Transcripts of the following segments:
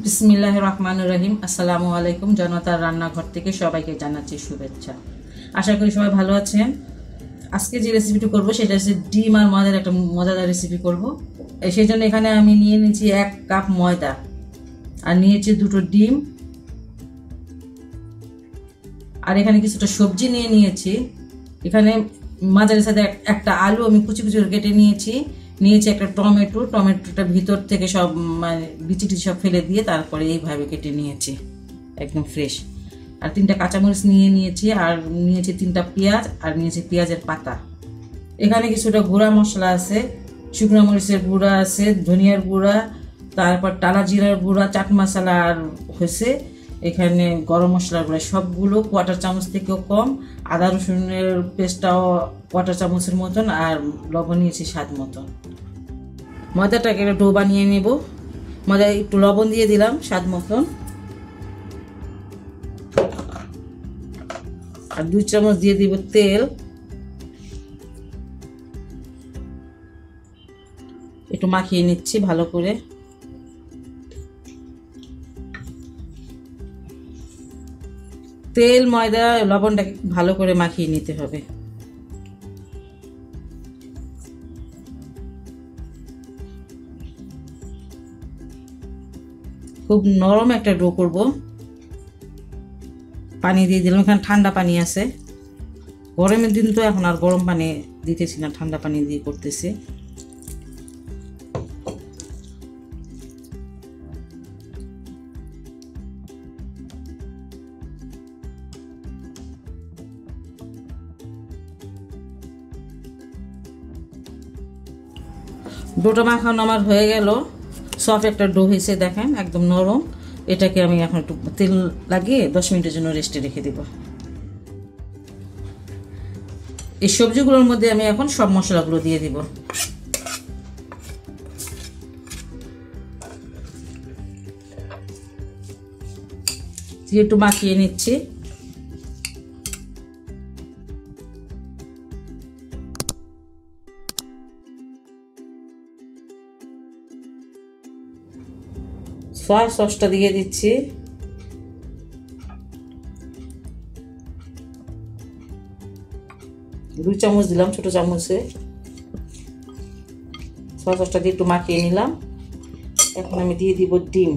বিসমিল্লাহির রহমানির রহিম। আসসালামু আলাইকুম। জনতার রান্নাঘর থেকে সবাইকে জানাচ্ছি শুভেচ্ছা। আশা করি সবাই ভালো আছেন। আজকে যে রেসিপিটি করব সেটা হচ্ছে ডিম আর ময়দার একটা মজাদার রেসিপি করব। সেই জন্য এখানে আমি নিয়ে নিয়েছি 1 কাপ ময়দা আর নিয়েছি 2টো ডিম, আর এখানে কিছুটা সবজি নিয়ে নিয়েছি। এখানে মাঝারি সাথে একটা আলু আমি কুচি কুচি করে কেটে নিয়েছি একটা টমেটোটা ভিতর থেকে সব মানে বিচিটি সব ফেলে দিয়ে তারপরে এইভাবে কেটে নিয়েছি একদম ফ্রেশ। আর 3টা কাঁচামরিচ নিয়ে নিয়েছি, আর নিয়েছি 3টা পেঁয়াজ, আর নিয়েছি পেঁয়াজের পাতা। এখানে কিছুটা গুঁড়া মশলা আছে, শুকনো মরিচের গুঁড়া আছে, ধনিয়ার গুঁড়া, তারপর টালা জিরার গুঁড়া, চাট মশলা, আর হয়েছে এখানে গরম মশলার গুঁড়া, সবগুলো কোয়ার্টার চামচ থেকেও কম। আদা রসুনের পেস্টটাও কোয়ার্টার চামচের মতন, আর লবণ নিয়েছি স্বাদ মতন। ময়দাটাকে একটা ডো বানিয়ে নেব। ময়দা একটু লবণ দিয়ে দিলাম স্বাদ মতন, আর 2 চামচ দিয়ে দিব তেল। একটু মাখিয়ে নিচ্ছি ভালো করে। তেল, ময়দা, লবণটাকে ভালো করে মাখিয়ে নিতে হবে। খুব নরম একটা ডো করব। পানি দিয়ে দিলাম, এখানে ঠান্ডা পানি আছে। গরমের দিন তো এখন আর গরম পানি দিতেছি না, ঠান্ডা পানি দিয়ে করতেছি। ডোটা মাখানো আমার হয়ে গেল। সফট একটা ডো হয়েছে, দেখেন একদম নরম। এটাকে আমি এখন একটু তেল লাগিয়ে 10 মিনিটের জন্য রেস্টে রেখে দেব। এই সবজিগুলোর মধ্যে আমি এখন সব মশলাগুলো দিয়ে দিব। দিয়ে একটু মাখিয়ে নিচ্ছি। সয়া সসটা দিয়ে দিচ্ছি। দুই চামচ দিলাম, ছোট চামচে। সয়া সসটা দিয়ে একটু মাখিয়ে নিলাম। এখন আমি দিয়ে দিব ডিম।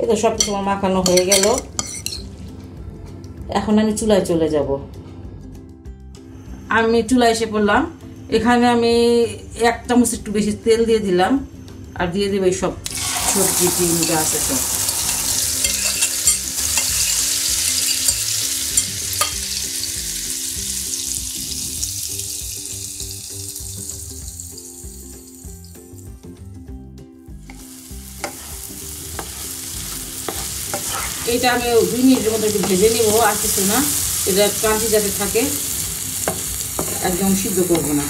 এই তো সব কিছু আমার মাখানো হয়ে গেল। এখন আমি চুলায় চলে যাব। আমি চুলায় এসে পড়লাম। এখানে আমি 1 চামচ একটু বেশি তেল দিয়ে দিলাম, আর দিয়ে দেব এই সব সবজি ডিম যা আছে সব। এটা আমি 2 মিনিটের মতো একটু ভেজে নেবো, আর কিছু না। এটা ক্রাঞ্চি যাতে থাকে, একদম সিদ্ধ করবো না।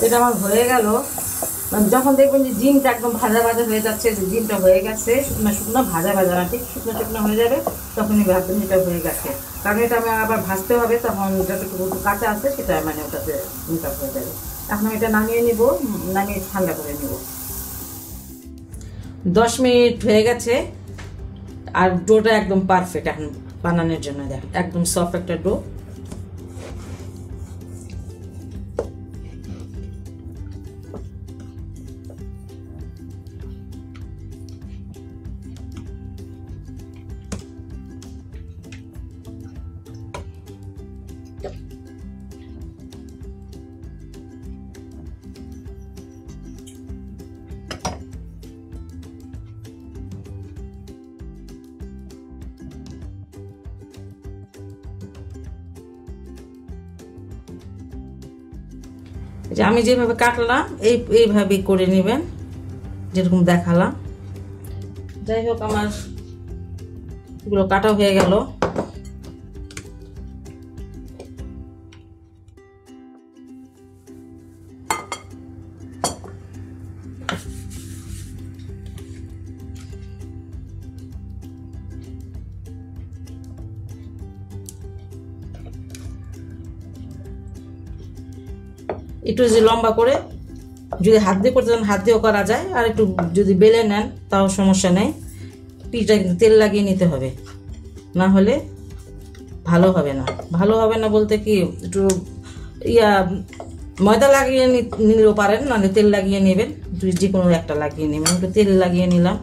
এটা আমার হয়ে গেল। যখন দেখবেন যে ডিমটা একদম ভাজা ভাজা হয়ে যাচ্ছে, যে ডিমটা হয়ে গেছে, শুকনো শুকনো ভাজা ভাজা না, ঠিক শুকনো শুকনো হয়ে যাবে, তখনই ভাববেন এটা হয়ে গেছে। কারণ এটা আমি আবার ভাজতে হবে, তখন যতটুকু কাঁচা আছে সেটা মানে ওটাতে মিক্স হয়ে যাবে। এখন আমি এটা নামিয়ে নিব, নামিয়ে ঠান্ডা করে নেব। 10 মিনিট হয়ে গেছে, আর ডোটা একদম পারফেক্ট এখন বানানোর জন্য। দেখেন একদম সফট একটা ডো। যে আমি যেভাবে কাটলাম এইভাবেই করে নেবেন, যেরকম দেখালাম। যাই হোক, আমার এগুলো কাটা হয়ে গেল। একটু যদি লম্বা করে যদি হাত দিয়ে করতে চান হাত দিয়েও করা যায়, আর একটু যদি বেলে নেন তাও সমস্যা নেই। পিঠটা কিন্তু তেল লাগিয়ে নিতে হবে, না হলে ভালো হবে না। ভালো হবে না বলতে কি, একটু ময়দা লাগিয়ে নিলেও পারেন, নাহলে তেল লাগিয়ে নেবেন, যে কোনো একটা লাগিয়ে নেবেন। একটু তেল লাগিয়ে নিলাম।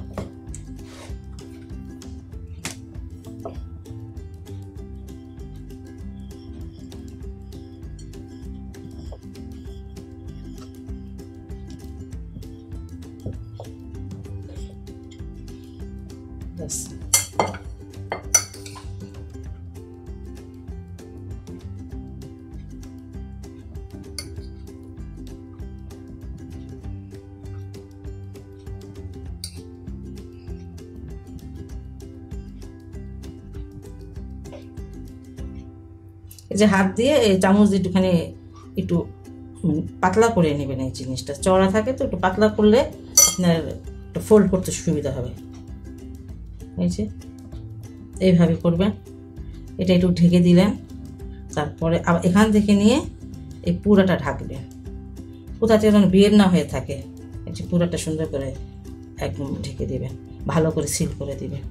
এই যে হাত দিয়ে এই চামচ দিয়ে একটুখানি একটু পাতলা করে নেবেন। এই জিনিসটা চওড়া থাকে তো, একটু পাতলা করলে আপনার একটু ফোল্ড করতে সুবিধা হবে। এই যে এইভাবে করবেন। এটা একটু ঢেকে দিলেন, তারপরে আবার এখান থেকে নিয়ে এই পুরাটা ঢাকবেন, কোথাতে যেন বের না হয়ে থাকে। এই যে পুরাটা সুন্দর করে একদম ঢেকে দিবেন, ভালো করে সিল করে দিবেন।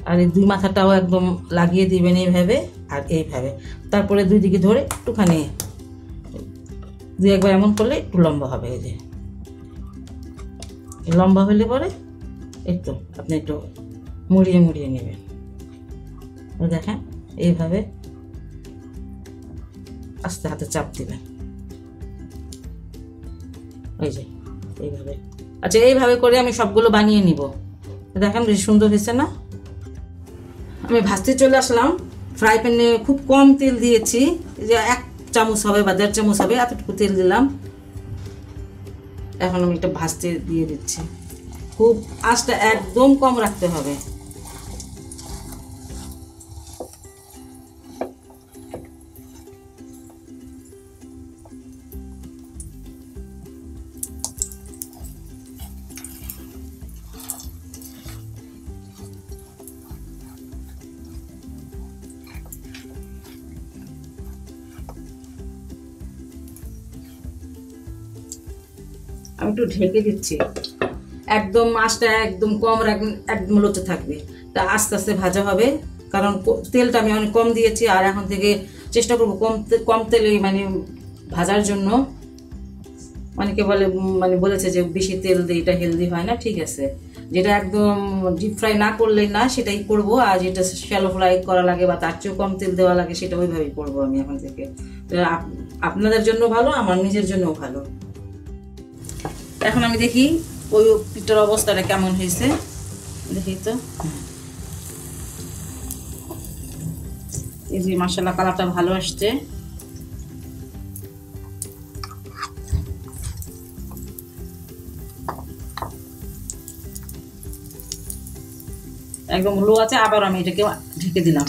আর এই দুই মাথাটাও একদম লাগিয়ে দিবেন এইভাবে আর এইভাবে। তারপরে দুই দিকে ধরে একটুখানি দুই একবার এমন করলে একটু লম্বা হবে। এই যে লম্বা হলে পরে একটু আপনি একটু মুড়িয়ে মুড়িয়ে নেবেন। দেখেন এইভাবে আস্তে হাতে চাপ দিবেন। এই যে এইভাবে। আচ্ছা, এইভাবে করে আমি সবগুলো বানিয়ে নিব। দেখেন বেশ সুন্দর হয়েছে না? আমি ভাজতে চলে আসলাম। ফ্রাই প্যানে খুব কম তেল দিয়েছি, যে 1 চামচ হবে বা 1.5 চামচ হবে, এতটুকু তেল দিলাম। এখন আমি এটা ভাজতে দিয়ে দিচ্ছি। খুব আঁচটা একদম কম রাখতে হবে। আমি একটু ঢেকে দিচ্ছি, একদম আঁচটা একদম কম রাখবেন, একদম লোচে থাকবে। তা আস্তে আস্তে ভাজা হবে, কারণ তেলটা আমি অনেক কম দিয়েছি। আর এখন থেকে চেষ্টা করবো কম তেলে মানে ভাজার জন্য। অনেকে বলেছে যে বেশি তেল দিয়ে এটা হেলদি হয় না। ঠিক আছে, যেটা একদম ডিপ ফ্রাই না করলেই না সেটাই করব, আর যেটা শ্যালো ফ্রাই করা লাগে বা তার চেয়েও কম তেল দেওয়া লাগে সেটা ওইভাবেই করবো আমি এখন থেকে। আপনাদের জন্য ভালো, আমার নিজের জন্যও ভালো। এখন আমি দেখি ওই পিঠার অবস্থাটা কেমন হয়েছে, দেখি তো। এই যে মাশাআল্লাহ কালারটা ভালো আসছে। একদম লো আছে, আবার আমি এটাকে ঢেকে দিলাম।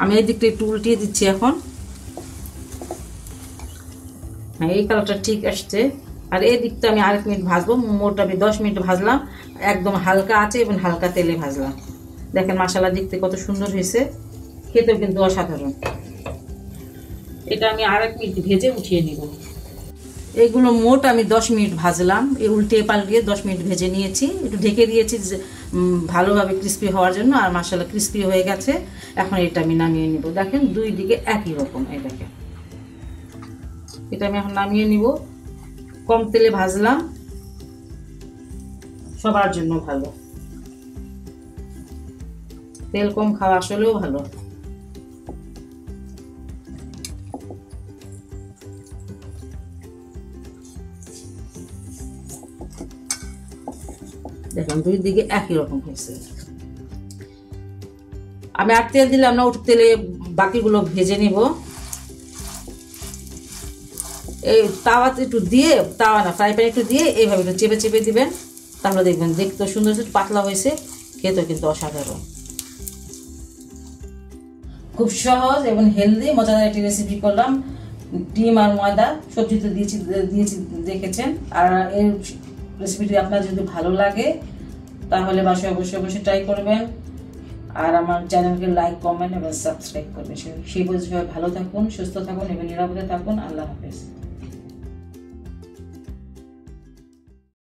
আমি এই দিকটা একটু উল্টিয়ে দিচ্ছি এখন। হ্যাঁ, এই কালারটা ঠিক আসছে। আর এই দিকটা আমি আরেক মিনিট ভাজবো। মোট আমি 10 মিনিট ভাজলাম, একদম হালকা আছে এবং হালকা তেলে ভাজলাম। দেখেন মাশাআল্লাহ দেখতে কত সুন্দর হয়েছে, খেতেও কিন্তু অসাধারণ। এটা আমি আরেক মিনিট ভেজে উঠিয়ে নিব। এইগুলো মোট আমি 10 মিনিট ভাজলাম, এই উল্টে পাল্টিয়ে 10 মিনিট ভেজে নিয়েছি। একটু ঢেকে দিয়েছি ভালোভাবে ক্রিস্পি হওয়ার জন্য। আর মাশাআল্লাহ ক্রিস্পি হয়ে গেছে। এখন এটা আমি নামিয়ে নিব। দেখেন দুই দিকে একই রকম। এই দেখেন, এটা আমি এখন নামিয়ে নিব। কম তেলে ভাজলাম, সবার জন্য ভালো। তেল কম খাওয়া আসলেও ভালো। দেখেন দুই দিকে একই রকম হয়েছে। আমি আর তেল দিলাম না, ওটু তেলে বাকিগুলো ভেজে নিব। এই তাওয়াতে একটু দিয়ে, তাওয়া না ফ্রাই প্যানে একটু দিয়ে এইভাবে একটু চেপে চেপে দিবেন, তাহলে দেখবেন দেখতে সুন্দর হয়েছে, পাতলা হয়েছে, খেতেও কিন্তু অসাধারণ। খুব সহজ এবং হেলদি মজাদার একটি রেসিপি করলাম। ডিম আর ময়দা সবজি তো দিয়েছি দেখেছেন। আর এই রেসিপিটি আপনার যদি ভালো লাগে তাহলে বাসায় অবশ্যই অবশ্যই ট্রাই করবেন। আর আমার চ্যানেলকে লাইক, কমেন্ট এবং সাবস্ক্রাইব করবে। সেই বুঝে সবাই ভালো থাকুন, সুস্থ থাকুন এবং নিরাপদে থাকুন। আল্লাহ হাফেজ।